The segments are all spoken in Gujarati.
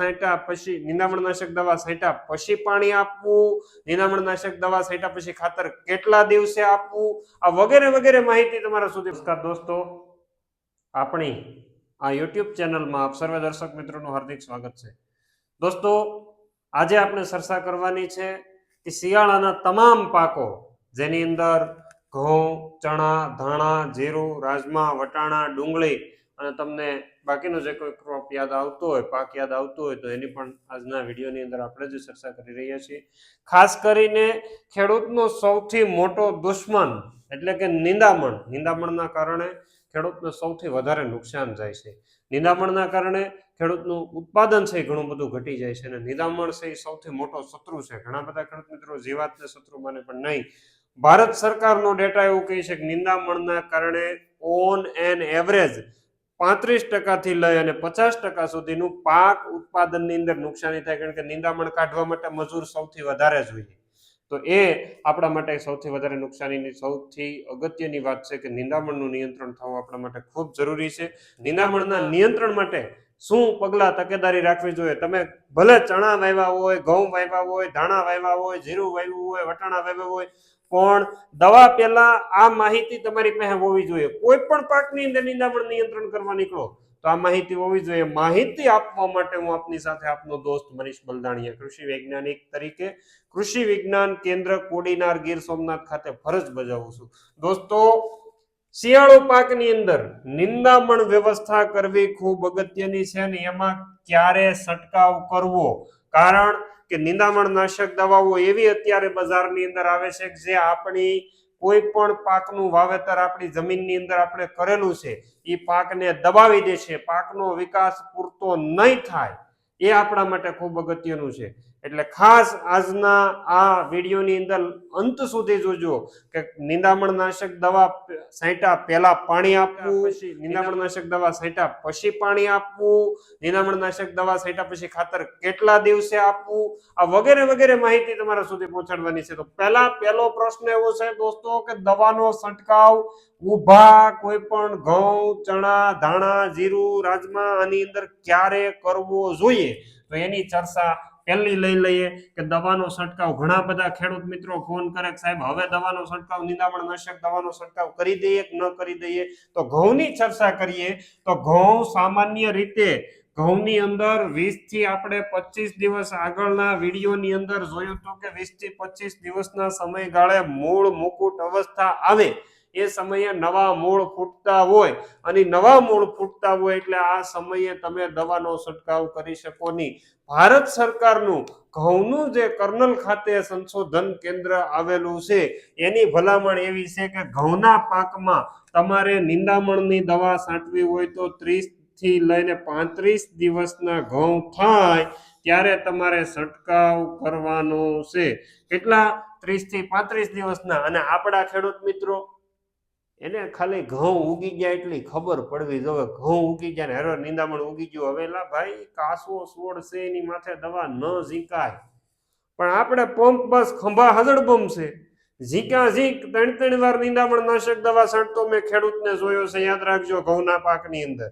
છાંટ્યા પછી નિંદામણનાશક દવા છાંટ્યા પછી પાણી આપવું, નિંદામણનાશક દવા છાંટ્યા પછી ખાતર કેટલા દિવસે આપવું, આ વગેરે વગેરે માહિતી તમારા સુધી. નમસ્કાર દોસ્તો, આપણી આ યુટ્યુબ ચેનલમાં આપ સર્વે દર્શક મિત્રોનું હાર્દિક સ્વાગત છે. દોસ્તો, આજે આપણે ચર્ચા કરવાની છે કે શિયાળાના તમામ પાકો જેની અંદર ઘઉં, ચણા, ધાણા, જીરું, રાજમા, વટાણા, ડુંગળી અને તમને બાકીનો જે કોઈ ક્રોપ યાદ આવતો હોય, પાક યાદ આવતો હોય તો એની પણ આજના વિડીયોની અંદર આપણે જ ચર્ચા કરી રહ્યા છીએ. ખાસ કરીને ખેડૂતનો સૌથી મોટો દુશ્મન એટલે કે નિંદામણના કારણે ખેડૂતને સૌથી વધારે નુકસાન જાય છે. નિંદામણના કારણે ખેડૂતનું ઉત્પાદન છે ઘણું બધું ઘટી જાય છે અને નિંદામણ છે એ સૌથી મોટો શત્રુ છે. ઘણા બધા ખેડૂત મિત્રો જીવાતને શત્રુ માને, પણ નહીં. ભારત સરકારનો ડેટા એવું કહે છે કે નિંદામણના કારણે ઓન એન એવરેજ 35% થી લઈ અને 50% સુધીનું પાક ઉત્પાદનની અંદર નુકસાની થાય, કારણ કે નિંદામણ કાઢવા માટે મજૂર સૌથી વધારે જોઈએ. તો એ આપણા માટે સૌથી વધારે નુકસાનીની સૌથી અગત્યની વાત છે કે નિંદામણનું નિયંત્રણ થવું આપણા માટે ખૂબ જરૂરી છે. નિંદામણના નિયંત્રણ માટે શું પગલાં તકેદારી રાખવી જોઈએ? તમે ભલે ચણા વાવ્યા હોય, ઘઉં વાવ્યા હોય, ધાણા વાવ્યા હોય, જીરું વાવ્યું હોય, વટાણા વાવ્યા હોય, પણ દવા પહેલા આ માહિતી તમારી પાસે હોવી જોઈએ. કોઈ પણ પાકની અંદર નિંદામણ નિયંત્રણ કરવા નીકળો તો આ માહિતી હોવી જોઈએ. માહિતી આપવા માટે હું આપની સાથે આપનો દોસ્ત મનીષ બલદાણીયા, કૃષિ વૈજ્ઞાનિક તરીકે કૃષિ વિજ્ઞાન કેન્દ્ર કોડીનાર, ગીર સોમનાથ ખાતે ફરજ બજાવું છું. દોસ્તો, શિયાળુ પાકની અંદર નિંદામણ વ્યવસ્થા કરવી ખૂબ અગત્યની છે અને એમાં ક્યારે છંટકાવ કરવો, કારણ કે નિંદામણ નાશક દવાઓ એવી અત્યારે બજારની અંદર આવે છે કે જે આપણી કોઈ પણ પાકનું વાવેતર આપણી જમીનની અંદર આપણે કરેલું છે એ પાકને દબાવી દે છે. પાકનો વિકાસ પૂરતો નહીં થાય, એ આપણા માટે ખૂબ અગત્યનું છે. એટલે ખાસ આજના આ વિડીયોની અંદર અંત સુધી જોજો કે નિંદામણ નાશક દવા છાંટ્યા પહેલા પાણી આપવું, પછી નિંદામણ નાશક દવા છાંટ્યા પછી પાણી આપવું, નિંદામણ નાશક દવા છાંટ્યા પછી ખાતર કેટલા દિવસે આપવું, આ વગેરે વગેરે માહિતી તમારા સુધી પહોંચાડવાની છે. તો પહેલો પ્રશ્ન એવો છે દોસ્તો કે દવાનો છંટકાવ ઊભા કોઈ પણ ઘઉં, ચણા, ધાણા, જીરું, રાજમા આની અંદર ક્યારે કરવો જોઈએ, તો એની ચર્ચા પહેલી લઈ લઈએ કે દવાનો છંટકાવ. ઘણા બધા ખેડૂત મિત્રો ફોન કરે કે સાહેબ હવે દવાનો છંટકાવ, નિંદામણ નાશક દવાનો છંટકાવ કરી દઈએ કે ન કરી દઈએ? તો ઘઉંની ચર્ચા કરીએ તો ઘઉં સામાન્ય રીતે ઘઉંની અંદર 20 થી આપણે 25 દિવસ આગળના વિડીયોની અંદર જોયું હતું કે 20 થી 25 દિવસના સમયગાળે મૂળ મુકુટ અવસ્થા આવે એ સમયે નવા મૂળ ફૂટતા હોય અને નવા મૂળ ફૂટતા હોય એટલે આ સમયે તમે દવાનો છંટકાવ કરી શકો નહીં. ભારત સરકારનું ઘઉંનું જે કર્નલ ખાતે સંશોધન કેન્દ્ર આવેલું છે એની ભલામણ એવી છે કે ઘઉંના પાકમાં તમારે નિંદામણની દવા છાંટવી હોય તો 30 થી લઈને 35 દિવસના ઘઉં થાય ત્યારે તમારે છંટકાવ કરવાનો છે. કેટલા? 30 થી 35 દિવસના. અને આપણા ખેડૂત મિત્રો એને ખાલી ઘઉં ઉગી ગયા એટલી ખબર પડવી જોઈએ. ઘઉં ઉગી ગયા ને હેરો નિંદામણ ઉગી ગયું, હવે લા ભાઈ કાસો છોડ છે એની માથે દવા ન ઝીંકાય. પણ આપણે પંપ બસ ખંભા હજડબમ છે, ઝીંકા ઝીંક 3 વાર નિંદામણ નાશક દવા છાંટતો મેં ખેડૂતને જોયો છે. યાદ રાખજો ઘઉંના પાકની અંદર.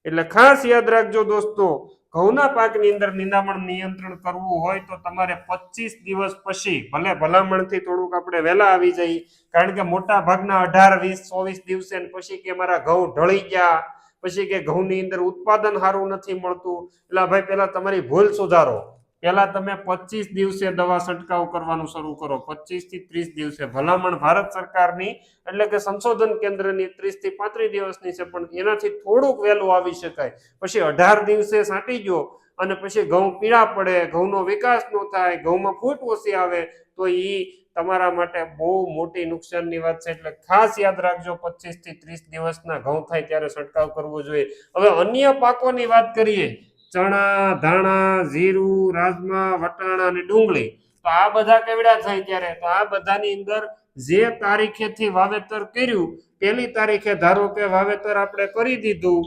એટલે ખાસ યાદ રાખજો દોસ્તો, ઘઉંના પાકની અંદર નિંદામણ નિયંત્રણ કરવું હોય તો તમારે 25 દિવસ પછી, ભલે ભલામણથી થોડુંક આપણે વહેલા આવી જઈએ, કારણ કે મોટા ભાગના 18, 20, 24 દિવસે પછી કે મારા ઘઉં ઢળી ગયા, પછી કે ઘઉંની અંદર ઉત્પાદન સારું નથી મળતું, એટલે ભાઈ પહેલા તમારી ભૂલ સુધારો. પહેલા તમે 25 દિવસે દવા છંટકાવ કરવાનું શરૂ કરો. 25 થી 30 દિવસે ભલામણ ભારત સરકારની એટલે કે સંશોધન કેન્દ્રની 30 થી 35 દિવસની છે, પણ એનાથી થોડુંક વહેલું આવી શકાય. પછી 18 દિવસે છાંટી ગયો અને પછી ઘઉં પીળા પડે, ઘઉંનો વિકાસ ન થાય, ઘઉંમાં ફૂટ ઓછી આવે તો એ તમારા માટે બહુ મોટી નુકસાનની વાત છે. એટલે ખાસ યાદ રાખજો 25 થી 30 દિવસના ઘઉં થાય ત્યારે છંટકાવ કરવો જોઈએ. હવે અન્ય પાકોની વાત કરીએ, ચણા, ધાણા, જીરું, રાજમા, વટાણા અને ડુંગળી, તો આ બધા કેવડા થાય ત્યારે, તો આ બધાની અંદર જે તારીખેથી વાવેતર કર્યું, પહેલી તારીખે ધારો કે વાવેતર આપણે કરી દીધું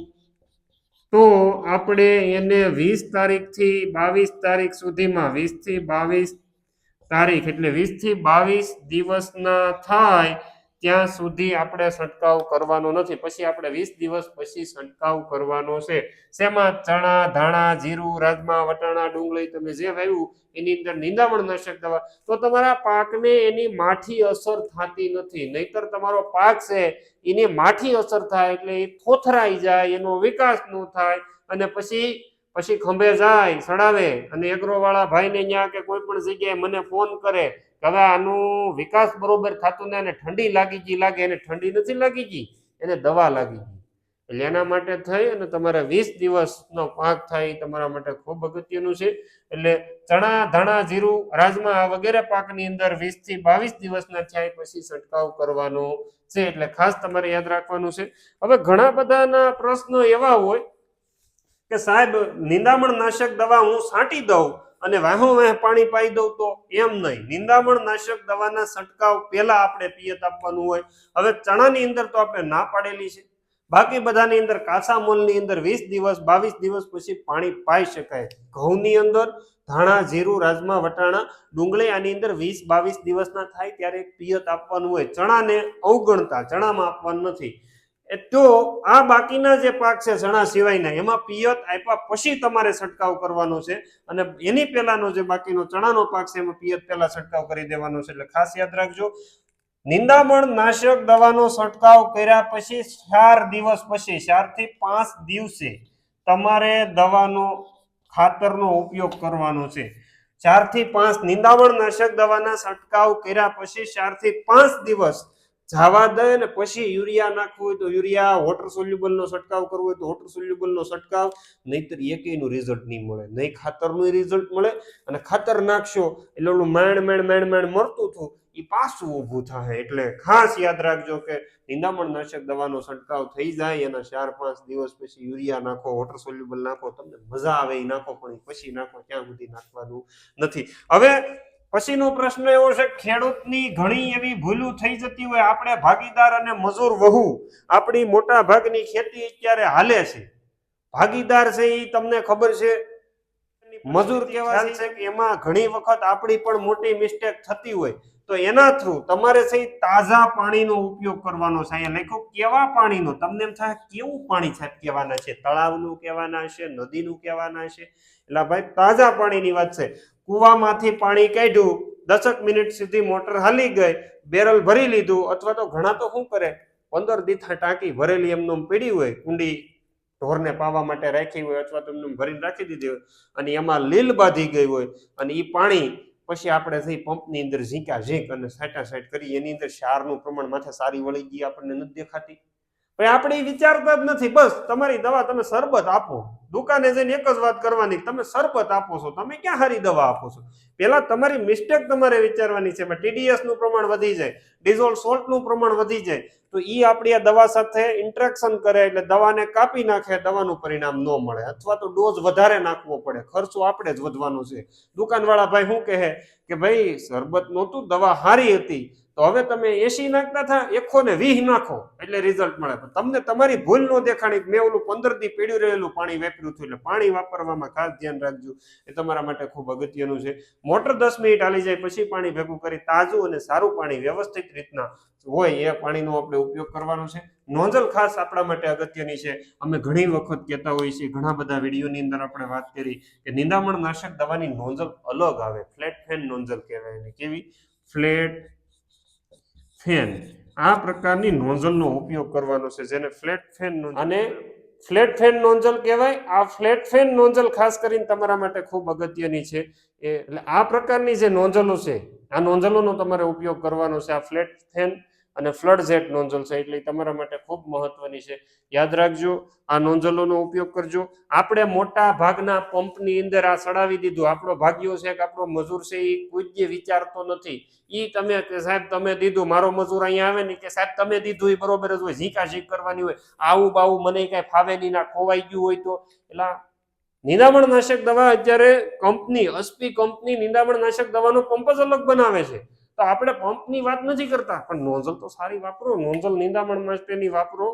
તો આપણે એને 20 તારીખથી 22 તારીખ સુધીમાં, 20 થી 22 તારીખ એટલે 20 થી 22 દિવસના થાય ત્યાં સુધી આપણે છંટકાવ કરવાનો નથી. પછી આપણે 20 દિવસ પછી છંટકાવ કરવાનો છે. શેમાં? ચણા, ધાણા, જીરું, રાજમા, વટાણા, ડુંગળી તમે જે વાવ્યું એની અંદર નિંદામણ નાશક દવા. તો તમારા પાકને એની માઠી અસર થતી નથી. નહીતર તમારો પાક છે એની માઠી અસર થાય એટલે એ થોથરાઈ જાય, એનો વિકાસ ન થાય અને પછી ખંભે જાય સડાવે અને એગ્રો વાળા ભાઈને ત્યાં કે કોઈ પણ જગ્યાએ મને ફોન કરે કે હવે આનું વિકાસ બરોબર થતું ને, ઠંડી લાગી ગઈ લાગે. એને ઠંડી નથી લાગી ગઈ, એને દવા લાગી ગઈ. એટલે એના માટે થઈ અને તમારે 20 દિવસનો પાક થાય એ તમારા માટે ખૂબ અગત્યનું છે. એટલે ચણા, ધાણા, જીરું, રાજમા વગેરે પાકની અંદર 20 થી 22 દિવસના થયા પછી છંટકાવ કરવાનો છે. એટલે ખાસ તમારે યાદ રાખવાનું છે. હવે ઘણા બધાના પ્રશ્નો એવા હોય કે સાહેબ નિંદામણ નાશક દવા હું છાંટી દઉં અને વાહો પાણી પાઈ દઉં તો એમ નહીં. નિંદામણ નાશક દવાના છંટકાવ પહેલા આપણે પિયત આપવાનું હોય. હવે ચણાની અંદર તો આપણે ના પાડેલી છે, બાકી બધાની અંદર કાચા મોલની અંદર 20 દિવસ 22 દિવસ પછી પાણી પાઈ શકાય. ઘઉંની અંદર ધાણા, જીરું, રાજમા, વટાણા, ડુંગળી આની અંદર 20-22 દિવસના થાય ત્યારે પિયત આપવાનું હોય. ચણાને અવગણતા, ચણામાં આપવાનું નથી. તો આ બાકીના જે પાક છે ચણા સિવાયના એમાં પિયત આપ્યા પછી તમારે છંટકાવ કરવાનો છે અને એની પહેલાનો જે બાકીનો ચણાનો પાક છે એમાં પિયત પહેલા છંટકાવ કરી દેવાનો છે. એટલે ખાસ યાદ રાખજો, નિંદામણ નાશક દવાનો છંટકાવ કર્યા પછી 4 દિવસ પછી 4 થી 5 દિવસે તમારે દવાનો ખાતરનો ઉપયોગ કરવાનો છે. 4 થી 5 નિંદામણ નાશક દવાના છંટકાવ કર્યા પછી 4 થી 5 દિવસ જવા દે ને પછી યુરિયા નાખવું હોય તો યુરિયા, વોટર સોલ્યુબલનો છંટકાવ કરવો હોય તો વોટર સોલ્યુબલનો છંટકાવ. નહીતર એકેયનું રિઝલ્ટ નહીં મળે, નહીં ખાતરનું રિઝલ્ટ મળે. અને ખાતર નાખશો એટલે ઓલું માંડ મરતું હતું એ પાછું ઊભું થાય. એટલે ખાસ યાદ રાખજો કે નિંદામણ નાશક દવાનો છંટકાવ થઈ જાય એના 4-5 દિવસ પછી યુરિયા નાખો, વોટર સોલ્યુબલ નાખો, તમને મજા આવે એ નાખો, પણ પછી નાખો, ત્યાં સુધી નાખવાનું નથી. હવે પછીનો પ્રશ્ન એવો છે, ખેડૂતની ઘણી એવી ભૂલો થઈ જતી હોય. આપણે ભાગીદાર અને મજૂર વહુ, આપણી મોટા ભાગની ખેતી અત્યારે હાલે છે. ભાગીદાર છે એ તમને ખબર છે, મજૂર કેવા છે કે એમાં ઘણી વખત આપણી પણ મોટી મિસ્ટેક થતી હોય. તો એના થ્રુ તમારે છે તાજા પાણીનો ઉપયોગ કરવાનો છે. અહીંયા લખ્યું કેવા પાણીનો. તમને એમ થાય કેવું પાણી સાહેબ કહેવાના છે? તળાવનું કહેવાના છે, નદીનું કહેવાના છે? એટલે ભાઈ તાજા પાણીની વાત છે. કુવામાંથી પાણી કાઢ્યું, 10 મિનિટ સુધી મોટર હાલી ગઈ, બેરલ ભરી લીધું, અથવા તો ઘણા તો શું કરે 15 દીથા ટાંકી ભરેલી એમને પડી હોય, કુંડી ઢોરને પાવા માટે રાખી હોય અથવા તો એમને ભરીને રાખી દીધી હોય અને એમાં લીલ બાંધી ગઈ હોય અને એ પાણી પછી આપણે થઈ પંપની અંદર ઝીંક અને સાઈટ કરી એની અંદર ક્ષારનું પ્રમાણ માથે સારી વળી ગઈ આપણને નથી દેખાતી. ભાઈ આપણે વિચારતા જ નથી. બસ તમારી દવા તમે શરબત આપો, દુકાને જઈને એક જ વાત કરવાની, તમે શરબત આપો છો, તમે ક્યાં સારી દવા આપો છો? પેલા તમારી મિસ્ટેક તમારે વિચારવાની છે. TDS નું પ્રમાણ વધી જાય, ડિઝોલ્વ સોલ્ટ નું પ્રમાણ વધી જાય તો એ આપણી આ દવા સાથે ઇન્ટરેક્શન કરે એટલે દવાને કાપી નાખે, દવાનું પરિણામ ન મળે, અથવા તો ડોઝ વધારે નાખવો પડે, ખર્ચો આપણે જ વધવાનો છે. દુકાનવાળા ભાઈ શું કહે કે ભાઈ શરબત નહોતું, દવા સારી હતી, તો હવે તમે 80 નાખતા થા 120 નાખો એટલે રિઝલ્ટ મળે. તમને તમારી ભૂલ ન દેખાણી, મેં ઓલું 15 દી પીડ્યું રહેલું પાણી વાપર્યું હતું. એટલે પાણી વાપરવામાં ખાસ ધ્યાન રાખજો, એ તમારા માટે ખૂબ અગત્યનું છે. મોટર 10 મિનિટ હાલી જાય પછી પાણી ભેગું કરી તાજું અને સારું પાણી વ્યવસ્થિત રીતના હોય એ પાણીનો આપણે ઉપયોગ કરવાનો છે. નોઝલ ખાસ આપણા માટે અગત્યની છે. અમે ઘણી વખત કહેતા હોઈએ છીએ, ઘણા બધા વિડીયોની અંદર આપણે વાત કરી કે નિંદામણ નાશક દવાની નોઝલ અલગ આવે, ફ્લેટ ફેન નોઝલ કહેવાય એને. કેવી? Flat fan. આ પ્રકારની નોઝલનો ઉપયોગ કરવાનો છે, જેને ફ્લેટ ફેન અને ફ્લેટ ફેન નોઝલ કહેવાય. આ ફ્લેટ ફેન નોઝલ ખાસ કરીને તમારા માટે ખૂબ અગત્યની છે. એટલે આ પ્રકારની જે નોઝલો છે, આ નોઝલોનો તમારે ઉપયોગ કરવાનો છે. આ ફ્લેટ ફેન અને ફ્લડ જેટ નોઝલ છે, એટલે તમારા માટે ખૂબ મહત્વની છે. યાદ રાખજો, આ નોઝલોનો ઉપયોગ કરજો. આપણે મોટા ભાગના પંપની અંદર આ ચડાવી દીધું, આપણો ભાગ્યો છે કે આપણો મજૂર છે એ કોઈ જ વિચારતો નથી. ઈ તમે કે સાહેબ તમે દીધું, મારો મજૂર અહીંયા આવે ને કે સાહેબ તમે દીધું એ બરોબર જ હોય, ઝીંક કરવાની હોય, આવું બાવું મને કઈ ફાવે નહીં, ના ખોવાઈ ગયું હોય તો. એટલે નિંદામણ નાશક દવા અત્યારે કંપની અસ્પી કંપની નિંદામણ નાશક દવાનો પંપ જ અલગ બનાવે છે. તો આપણે પંપની વાત નથી કરતા, પણ નોઝલ તો સારી વાપરો, નોઝલ નિંદામણ માટેની વાપરો.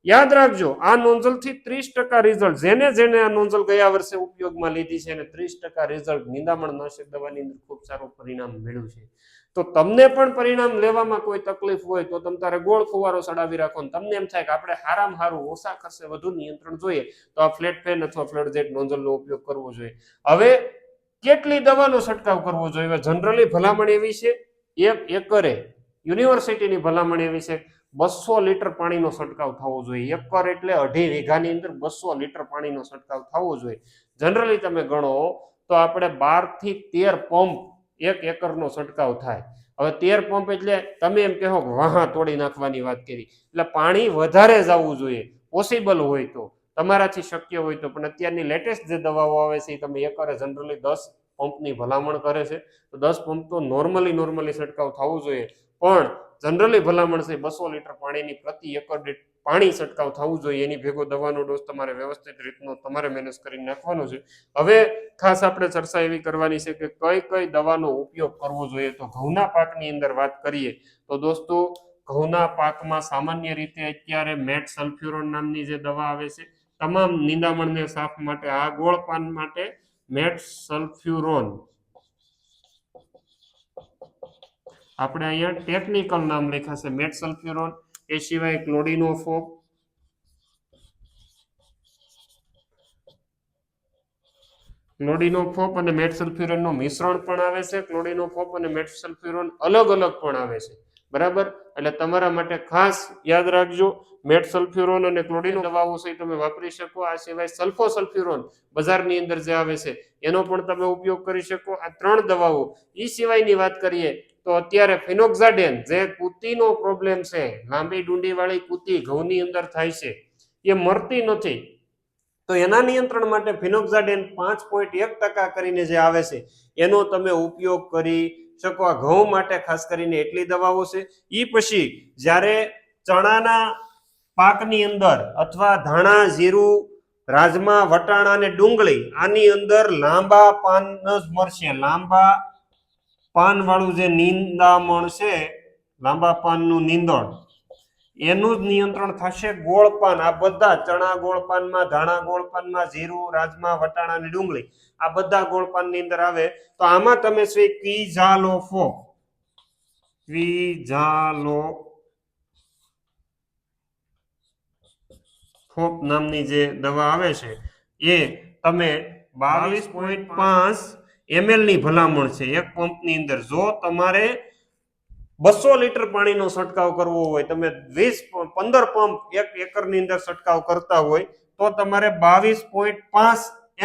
યાદ રાખજો, આ નોઝલથી 30% રિઝલ્ટ, જેને આ નોઝલ ગયા વર્ષે ઉપયોગમાં લીધી છે એને 30% રિઝલ્ટ નિંદામણ નાશક દવાની અંદર ખૂબ સારું પરિણામ મળ્યું છે. તો તમને પણ પરિણામ લેવામાં કોઈ તકલીફ હોય તો તમે તારે ગોળ ફુવારો ચડાવી રાખો, તમને એમ થાય કે આપણે હારામાં હારું ઓછા ખર્ચે વધુ નિયંત્રણ જોઈએ તો આ ફ્લેટ ફેન અથવા ફ્લેટ જેટ નોઝલનો ઉપયોગ કરવો જોઈએ. હવે કેટલી દવાનો છંટકાવ કરવો જોઈએ? જનરલી ભલામણ એવી છે, 1 એકરે યુનિવર્સિટીની ભલામણ એવી છે 200 લીટર પાણીનો છંટકાવ થવો જોઈએ. 1 એકર એટલે 2.5 વીઘાની અંદર 200 લીટર પાણીનો છંટકાવ થવો જોઈએ. જનરલી તમે ગણો તો આપણે 12 થી 13 પંપ 1 એકરનો છંટકાવ થાય. હવે 13 પંપ એટલે તમે એમ કહો કે વાહા તોડી નાખવાની વાત કરી, એટલે પાણી વધારે જવું જોઈએ પોસિબલ હોય તો, તમારાથી શક્ય હોય તો. પણ અત્યારની લેટેસ્ટ જે દવાઓ આવે છે એ તમે એકરે જનરલી 10 પંપની ભલામણ કરે છે, તો 10 પંપ તો નોર્મલી છંટકાવ થવું જોઈએ. પણ જનરલી ભલામણ છે 200 લીટર પાણીની પ્રતિ એકર દીઠ પાણી છંટકાવ થવું જોઈએ. એની ભેગો દવાનો ડોઝ તમારે વ્યવસ્થિત રીતનો તમારે મેનેજ કરીને નાખવાનો છે. હવે ખાસ આપણે ચર્ચા એવી કરવાની છે કે કઈ દવાનો ઉપયોગ કરવો જોઈએ. તો ઘઉંના પાકની અંદર વાત કરીએ તો દોસ્તો, ઘઉંના પાકમાં સામાન્ય રીતે અત્યારે મેટ સલ્ફ્યુરોન નામની જે દવા આવે છે, તમામ નિંદામણને સાફ માટે, આ ગોળ પાન માટે મેટ સલ્ફ્યુરોન, આપણે અહીંયા ટેકનિકલ નામ લખ્યા છે મેટ સલ્ફ્યુરોન. એ સિવાય ક્લોડિનોફોપ, ક્લોડિનોફોપ અને મેટ સલ્ફ્યુરોન નું મિશ્રણ પણ આવે છે. ક્લોડિનોફોપ અને મેટ સલ્ફ્યુરોન અલગ પણ આવે છે, બરાબર? એટલે તમારા માટે ખાસ યાદ રાખજો, મેટ સલ્ફ્યુરોન અને ક્લોડિનો દવાઓ છે તમે વાપરી શકો. આ સિવાય સલ્ફોસલ્ફ્યુરોન બજારની અંદર જે આવે છે એનો પણ તમે ઉપયોગ કરી શકો. આ 3 દવાઓ. એ સિવાયની વાત કરીએ તો અત્યારે ફિનોક્સાડેન, જે કૂતીનો પ્રોબ્લેમ છે, લાંબી ડુંડી વાળી કૂતી ઘઉંની અંદર થાય છે, એ મરતી નથી, તો એના નિયંત્રણ માટે ફિનોક્સાડેન 5.1% કરીને જે આવે છે એનો તમે ઉપયોગ કરી શકો. આ ઘઉં માટે ખાસ કરીને એટલી દવાઓ છે. એ પછી જ્યારે ચણાના પાકની અંદર અથવા ધાણા, જીરું, રાજમા, વટાણા અને ડુંગળી, આની અંદર લાંબા પાન જ મળશે. લાંબા પાન વાળું જે નિંદામણ છે, લાંબા પાનનું નીંદણ, એનું જ નિયંત્રણ થશે. ગોળ પાન, આ બધા ચણા ગોળ પાનમાં, ધાણા ગોળ પાનમાં, જીરું, રાજમા, વટાણા અને ડુંગળી, આ બધા ગોળ પાનની અંદર આવે. તો આમાં તમે શું ક્વિઝાલોફોપ નામની જે દવા આવે છે એ તમે 22.5 ml ની ભલામણ છે 1 પંપની અંદર. જો તમારે 200 લીટર પાણીનો છંટકાવ કરવો હોય, તમે 15 પંપ 1 એકરની અંદર છંટકાવ કરતા હોય તો તમારે 22.5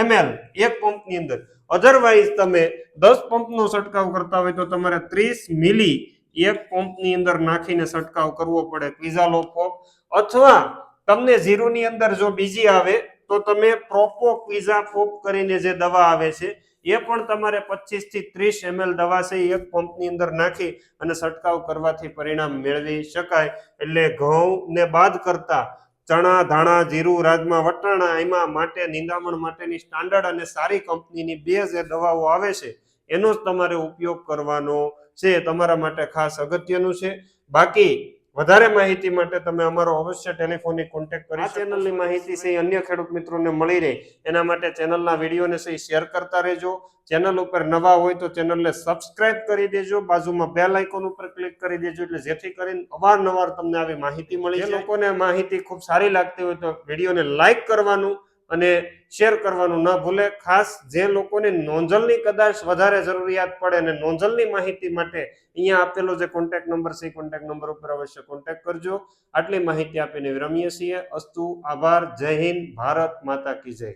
ml 1 પંપની અંદર. અધરવાઇઝ તમે 10 પંપનો છંટકાવ કરતા હોય તો તમારે 30 મિલી 1 પંપની અંદર નાખીને છંટકાવ કરવો પડે ક્વિઝાલોફોપ. અથવા તમને જીરુની અંદર જો બીજી આવે તો તમે પ્રોપોક્વિઝાફોપ કરીને જે દવા આવે છે એ પણ તમારે 25 થી 30 ml દવા છે 1 પંપની અંદર નાખી અને છંટકાવ કરવાથી પરિણામ મેળવી શકાય. એટલે ઘઉંને બાદ કરતા ચણા, ધાણા, જીરું, રાજમા, વટાણા, એમાં માટે નિંદામણ માટેની સ્ટાન્ડર્ડ અને સારી કંપનીની 2 જે દવાઓ આવે છે એનો જ તમારે ઉપયોગ કરવાનો છે. તમારા માટે ખાસ અગત્યનું છે. બાકી વધારે માહિતી માટે તમે અમારો અવશ્ય ટેલિફોનિક કોન્ટેક્ટ કરી શકો. ચેનલની માહિતી છે અન્ય ખેડૂત મિત્રોને મળી રહે એના માટે ચેનલના વિડીયોને છે શેર કરતા રહેજો. ચેનલ ઉપર નવા હોય તો ચેનલને સબસ્ક્રાઇબ કરી દેજો, બાજુમાં બેલ આઇકોન ઉપર ક્લિક કરી દેજો, એટલે જેથી કરીને અવારનવાર તમને આવી માહિતી મળી જાય. જે લોકોને માહિતી ખૂબ સારી લાગતી હોય તો વિડીયોને લાઈક કરવાનું અને શેર કરવાનું ન ભૂલે. ખાસ જે લોકોને નોંઝલની કદાચ વધારે જરૂરિયાત પડે અને નોંઝલની માહિતી માટે અહીંયા આપેલો જે કોન્ટેક્ટ નંબર છે એ કોન્ટેક્ટ નંબર ઉપર અવશ્ય કોન્ટેક્ટ કરજો. આટલી માહિતી આપીને વિરમીએ છીએ. અસ્તુ, આભાર, જય હિન્દ, ભારત માતા કી જય.